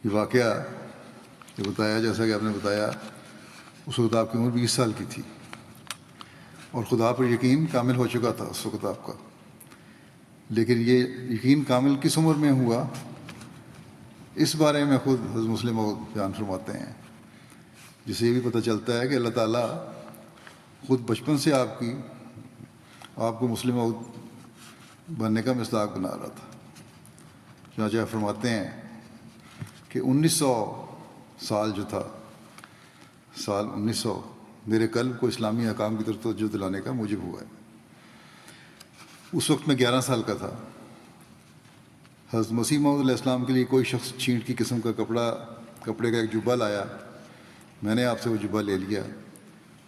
یہ واقعہ یہ بتایا، جیسا کہ آپ نے بتایا، اس وقت آپ کی عمر 20 سال کی تھی اور خدا پر یقین کامل ہو چکا تھا اس وقت آپ کا. لیکن یہ یقین کامل کس عمر میں ہوا، اس بارے میں خود حضرت مسلم موعود بیان فرماتے ہیں، جسے یہ بھی پتہ چلتا ہے کہ اللہ تعالیٰ خود بچپن سے آپ کو مسلم موعود بننے کا مصداق بنا رہا تھا. چنانچہ فرماتے ہیں کہ 1900 سال جو تھا، سال 1900 میرے قلب کو اسلامی احکام کی طرف توجہ دلانے کا موجب ہوا ہے. اس وقت میں 11 سال کا تھا. حضرت مسیح موعود علیہ السلام کے لیے کوئی شخص چھینٹ کی قسم کا کپڑے کا ایک جبہ لایا. میں نے آپ سے وہ جبہ لے لیا،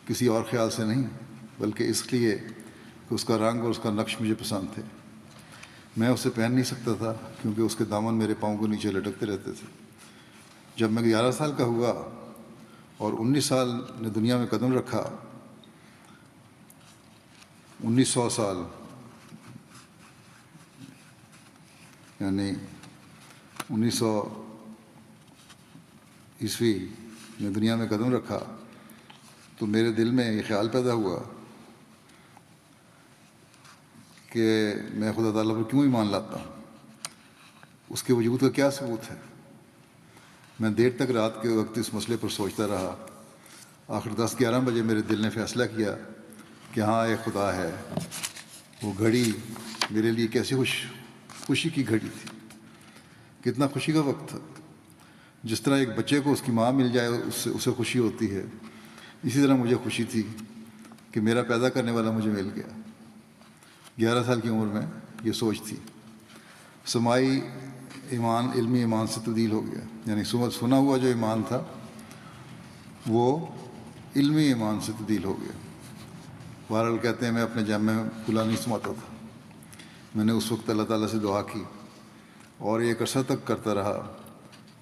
کسی اور خیال سے نہیں، بلکہ اس لیے کہ اس کا رنگ اور اس کا نقش مجھے پسند تھے. میں اسے پہن نہیں سکتا تھا کیونکہ اس کے دامن میرے پاؤں کو نیچے لٹکتے رہتے تھے. جب میں 11 سال کا ہوا اور 19 سال نے دنیا میں قدم رکھا، 1900 سال یعنی 1900 عیسوی نے دنیا میں قدم رکھا، تو میرے دل میں یہ خیال پیدا ہوا کہ میں خدا تعالیٰ پر کیوں ایمان لاتا ہوں، اس کے وجود کا کیا ثبوت ہے. میں دیر تک رات کے وقت اس مسئلے پر سوچتا رہا. آخر 10-11 بجے میرے دل نے فیصلہ کیا کہ ہاں ایک خدا ہے. وہ گھڑی میرے لیے کیسی خوشی کی گھڑی تھی، کتنا خوشی کا وقت تھا. جس طرح ایک بچے کو اس کی ماں مل جائے اسے خوشی ہوتی ہے، اسی طرح مجھے خوشی تھی کہ میرا پیدا کرنے والا مجھے مل گیا. 11 سال کی عمر میں یہ سوچ تھی. سمائی ایمان علمی ایمان سے تبدیل ہو گیا، یعنی سنا ہوا جو ایمان تھا وہ علمی ایمان سے تبدیل ہو گیا. بہرحال کہتے ہیں میں اپنے جامع میں کھلا نہیں سماتا تھا. میں نے اس وقت اللہ تعالیٰ سے دعا کی اور ایک عرصہ تک کرتا رہا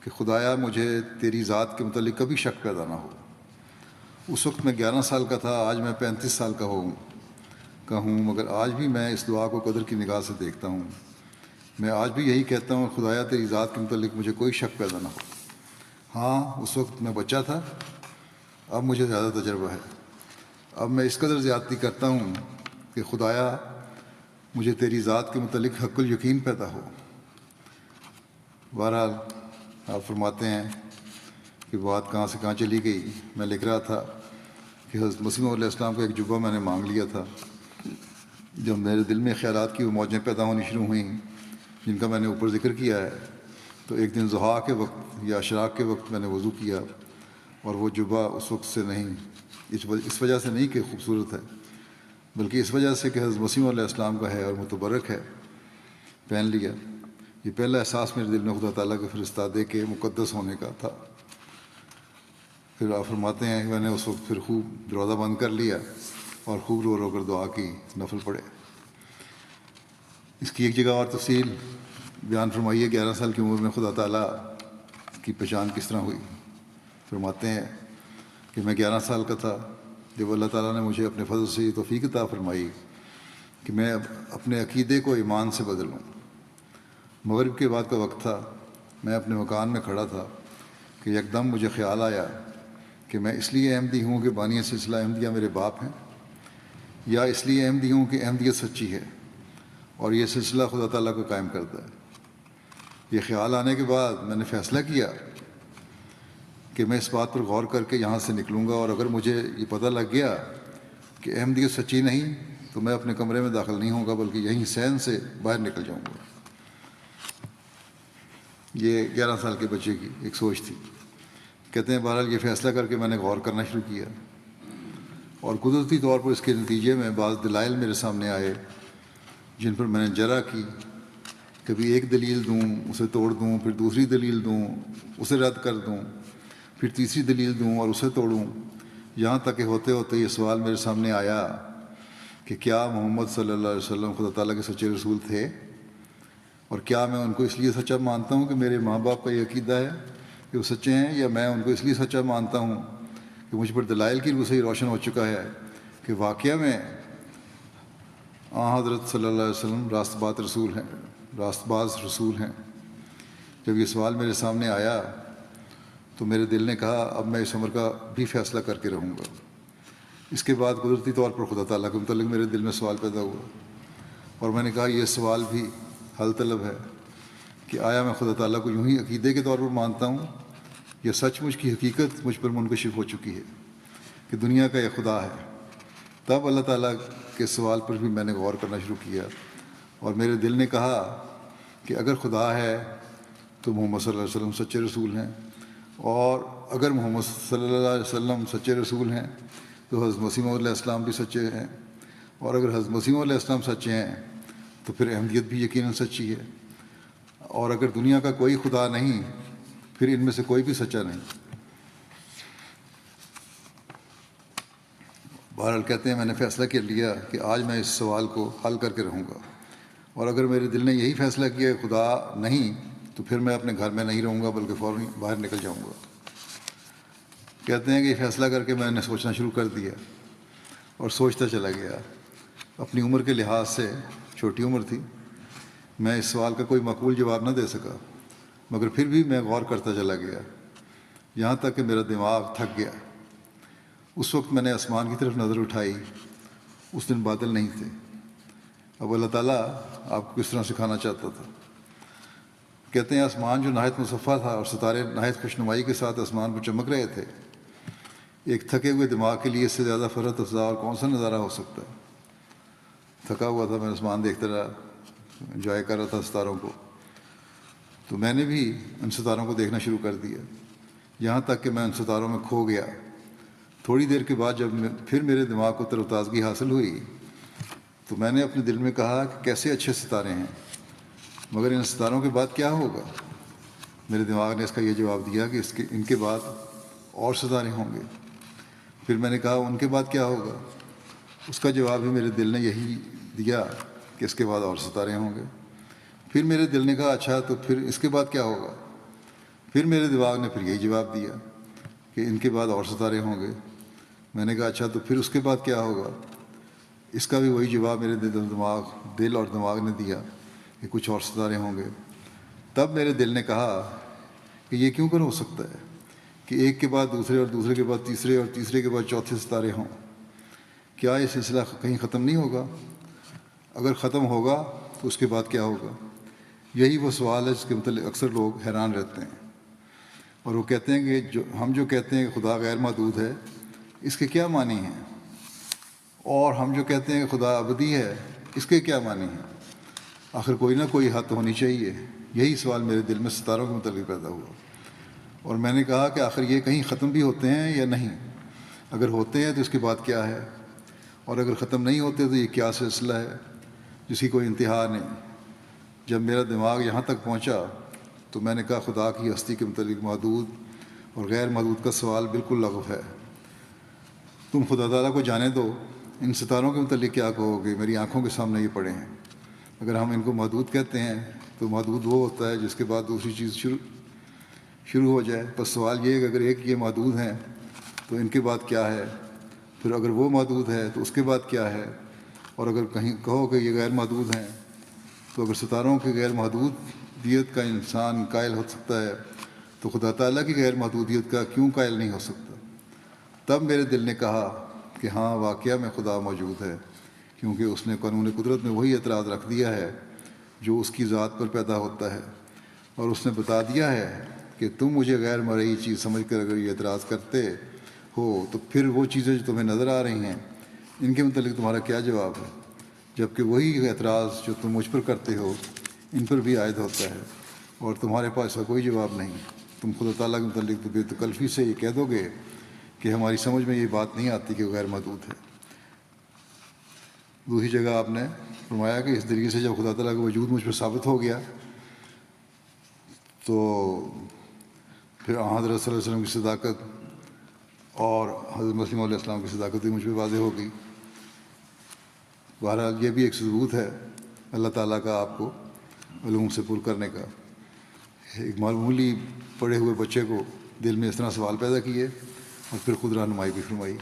کہ خدایا مجھے تیری ذات کے متعلق کبھی شک پیدا نہ ہو. اس وقت میں 11 سال کا تھا، آج میں 35 سال کا ہوں، مگر آج بھی میں اس دعا کو قدر کی نگاہ سے دیکھتا ہوں. میں آج بھی یہی کہتا ہوں، خدایا تیری ذات کے متعلق مجھے کوئی شک پیدا نہ ہو. ہاں اس وقت میں بچہ تھا، اب مجھے زیادہ تجربہ ہے. اب میں اس قدر زیادتی کرتا ہوں کہ خدایا مجھے تیری ذات کے متعلق حق الیقین پیدا ہو. بہرحال آپ فرماتے ہیں کہ بات کہاں سے کہاں چلی گئی. میں لکھ رہا تھا کہ حضرت مسیح موعود علیہ السلام کا ایک جبہ میں نے مانگ لیا تھا. جب میرے دل میں خیالات کی وہ موجیں پیدا ہونی شروع ہوئیں جن کا میں نے اوپر ذکر کیا ہے، تو ایک دن ضحیٰ کے وقت یا اشراق کے وقت میں نے وضو کیا، اور وہ جبہ اس وقت سے نہیں، اس وجہ سے نہیں کہ خوبصورت ہے، بلکہ اس وجہ سے کہ حضرت مسیح موعود علیہ السلام کا ہے اور متبرک ہے، پہن لیا. یہ پہلا احساس میرے دل میں خدا تعالیٰ کے فرستادے کے مقدس ہونے کا تھا. پھر آپ فرماتے ہیں کہ میں نے اس وقت پھر خوب دروازہ بند کر لیا اور خوب رو رو کر دعا کی، نفل پڑھے. اس کی ایک جگہ اور تفصیل بیان فرمائیے 11 سال کی عمر میں خدا تعالیٰ کی پہچان کس طرح ہوئی. فرماتے ہیں کہ میں 11 سال کا تھا جب اللہ تعالیٰ نے مجھے اپنے فضل سے یہ توفیق عطا فرمائی کہ میں اپنے عقیدے کو ایمان سے بدلوں. مغرب کے بعد کا وقت تھا. میں اپنے مکان میں کھڑا تھا کہ یکدم مجھے خیال آیا کہ میں اس لیے احمدی ہوں کہ بانی سلسلہ احمدیہ میرے باپ ہیں، یا اس لیے احمدی ہوں کہ احمدیت سچی ہے اور یہ سلسلہ خدا تعالیٰ کو قائم کرتا ہے. یہ خیال آنے کے بعد میں نے فیصلہ کیا کہ میں اس بات پر غور کر کے یہاں سے نکلوں گا، اور اگر مجھے یہ پتہ لگ گیا کہ احمدیت سچی نہیں تو میں اپنے کمرے میں داخل نہیں ہوں گا، بلکہ یہیں سین سے باہر نکل جاؤں گا. یہ 11 سال کے بچے کی ایک سوچ تھی. کہتے ہیں بہرحال یہ فیصلہ کر کے میں نے غور کرنا شروع کیا، اور قدرتی طور پر اس کے نتیجے میں بعض دلائل میرے سامنے آئے جن پر میں نے جرا کی. کبھی ایک دلیل دوں، اسے توڑ دوں، پھر دوسری دلیل دوں، اسے رد کر دوں، پھر تیسری دلیل دوں اور اسے توڑوں، یہاں تک کہ ہوتے ہوتے یہ سوال میرے سامنے آیا کہ کیا محمد صلی اللہ علیہ وسلم خدا تعالیٰ کے سچے رسول تھے، اور کیا میں ان کو اس لیے سچا مانتا ہوں کہ میرے ماں باپ کا یہ عقیدہ ہے کہ وہ سچے ہیں، یا میں ان کو اس لیے سچا مانتا ہوں کہ مجھ پر دلائل کی روح سے ہی روشن ہو چکا ہے کہ واقعہ میں حضرت صلی اللہ علیہ وسلم راست باز رسول ہیں. جب یہ سوال میرے سامنے آیا تو میرے دل نے کہا اب میں اس عمر کا بھی فیصلہ کر کے رہوں گا۔ اس کے بعد قدرتی طور پر خدا تعالیٰ کے متعلق میرے دل میں سوال پیدا ہوا، اور میں نے کہا یہ سوال بھی حل طلب ہے کہ آیا میں خدا تعالیٰ کو یوں ہی عقیدے کے طور پر مانتا ہوں یا سچ مچ کی حقیقت مجھ پر منکشف ہو چکی ہے کہ دنیا کا یہ خدا ہے۔ تب اللہ تعالیٰ کے سوال پر بھی میں نے غور کرنا شروع کیا، اور میرے دل نے کہا کہ اگر خدا ہے تو محمد صلی اللہ علیہ وسلم سچے رسول ہیں، اور اگر محمد صلی اللہ علیہ وسلم سچے رسول ہیں تو حضرت مسیح علیہ السلام بھی سچے ہیں، اور اگر حضرت مسیح علیہ السلام سچے ہیں تو پھر احمدیت بھی یقیناً سچی ہے، اور اگر دنیا کا کوئی خدا نہیں پھر ان میں سے کوئی بھی سچا نہیں۔ بہرحال کہتے ہیں میں نے فیصلہ کر لیا کہ آج میں اس سوال کو حل کر کے رہوں گا، اور اگر میرے دل نے یہی فیصلہ کیا کہ خدا نہیں تو پھر میں اپنے گھر میں نہیں رہوں گا بلکہ فوراً باہر نکل جاؤں گا۔ کہتے ہیں کہ یہ فیصلہ کر کے میں نے سوچنا شروع کر دیا اور سوچتا چلا گیا۔ اپنی عمر کے لحاظ سے چھوٹی عمر تھی، میں اس سوال کا کوئی معقول جواب نہ دے سکا، مگر پھر بھی میں غور کرتا چلا گیا یہاں تک کہ میرا دماغ تھک گیا۔ اس وقت میں نے آسمان کی طرف نظر اٹھائی، اس دن بادل نہیں تھے۔ اب اللہ تعالیٰ آپ کو کس طرح سکھانا چاہتا تھا۔ کہتے ہیں آسمان جو نہایت مصفح تھا اور ستارے نہایت خوشنمائی کے ساتھ آسمان پر چمک رہے تھے، ایک تھکے ہوئے دماغ کے لیے اس سے زیادہ فرحت افزا اور کون سا نظارہ ہو سکتا ہے۔ تھکا ہوا تھا، میں آسمان دیکھتا رہا، انجوائے کر رہا تھا ستاروں کو، تو میں نے بھی ان ستاروں کو دیکھنا شروع کر دیا، یہاں تک کہ میں ان ستاروں میں کھو گیا۔ تھوڑی دیر کے بعد جب پھر میرے دماغ کو تر و تازگی حاصل ہوئی تو میں نے اپنے دل میں کہا کہ کیسے اچھے ستارے ہیں، مگر ان ستاروں کے بعد کیا ہوگا؟ میرے دماغ نے اس کا یہ جواب دیا کہ ان کے بعد اور ستارے ہوں گے۔ پھر میں نے کہا ان کے بعد کیا ہوگا؟ اس کا جواب بھی میرے دل نے یہی دیا کہ اس کے بعد اور ستارے ہوں گے۔ پھر میرے دل نے کہا اچھا تو پھر اس کے بعد کیا ہوگا؟ پھر میرے دماغ نے پھر یہی جواب دیا کہ ان کے بعد اور ستارے ہوں گے۔ میں نے کہا اچھا تو پھر اس کے بعد کیا ہوگا؟ اس کا بھی وہی جواب میرے دل اور دماغ نے دیا کہ کچھ اور ستارے ہوں گے۔ تب میرے دل نے کہا کہ یہ کیوں کر ہو سکتا ہے کہ ایک کے بعد دوسرے اور دوسرے کے بعد تیسرے اور تیسرے کے بعد چوتھے ستارے ہوں؟ کیا یہ سلسلہ کہیں ختم نہیں ہوگا؟ اگر ختم ہوگا تو اس کے بعد کیا ہوگا؟ یہی وہ سوال ہے جس کے متعلق اکثر لوگ حیران رہتے ہیں، اور وہ کہتے ہیں کہ ہم جو کہتے ہیں کہ خدا غیر محدود ہے، اس کے کیا معنی ہیں؟ اور ہم جو کہتے ہیں کہ خدا ابدی ہے، اس کے کیا معنی ہیں؟ آخر کوئی نہ کوئی حد ہونی چاہیے۔ یہی سوال میرے دل میں ستاروں کے متعلق پیدا ہوا، اور میں نے کہا کہ آخر یہ کہیں ختم بھی ہوتے ہیں یا نہیں؟ اگر ہوتے ہیں تو اس کے بعد کیا ہے؟ اور اگر ختم نہیں ہوتے تو یہ کیا سلسلہ ہے جس کی کوئی انتہا نہیں؟ جب میرا دماغ یہاں تک پہنچا تو میں نے کہا خدا کی ہستی کے متعلق محدود اور غیر محدود کا سوال بالکل لغو ہے۔ تم خدا تعالیٰ کو جانے دو، ان ستاروں کے متعلق کیا کہو گے؟ میری آنکھوں کے سامنے یہ پڑے ہیں۔ اگر ہم ان کو محدود کہتے ہیں تو محدود وہ ہوتا ہے جس کے بعد دوسری چیز شروع ہو جائے۔ بس سوال یہ ہے کہ اگر ایک یہ محدود ہیں تو ان کے بعد کیا ہے؟ پھر اگر وہ محدود ہے تو اس کے بعد کیا ہے؟ اور اگر کہیں کہو کہ یہ غیر محدود ہیں تو اگر ستاروں کی غیر محدودیت کا انسان قائل ہو سکتا ہے تو خدا تعالیٰ کی غیر محدودیت کا کیوں قائل نہیں ہو سکتا؟ تب میرے دل نے کہا کہ ہاں واقعہ میں خدا موجود ہے، کیونکہ اس نے قانون قدرت میں وہی اعتراض رکھ دیا ہے جو اس کی ذات پر پیدا ہوتا ہے، اور اس نے بتا دیا ہے کہ تم مجھے غیر مرئی چیز سمجھ کر اگر یہ اعتراض کرتے ہو تو پھر وہ چیزیں جو تمہیں نظر آ رہی ہیں ان کے متعلق تمہارا کیا جواب ہے؟ جبکہ وہی اعتراض جو تم مجھ پر کرتے ہو ان پر بھی عائد ہوتا ہے، اور تمہارے پاس کا کوئی جواب نہیں۔ تم خدا تعالیٰ کے متعلق تو بے تکلفی سے یہ کہہ دو گے کہ ہماری سمجھ میں یہ بات نہیں آتی کہ غیر محدود ہے۔ دوسری جگہ آپ نے فرمایا کہ اس طریقے سے جب خدا تعالیٰ کا وجود مجھ پر ثابت ہو گیا تو پھر حضرت صلی اللہ علیہ وسلم کی صداقت اور حضرت مسیح علیہ السلام کی صداقت بھی مجھ پہ واضح ہو گئی۔ بہرحال یہ بھی ایک ثبوت ہے اللہ تعالیٰ کا آپ کو علوم سے پر کرنے کا۔ ایک معمولی پڑھے ہوئے بچے کو دل میں اس طرح سوال پیدا کیے اور پھر خود رہنمائی بھی فرمائی۔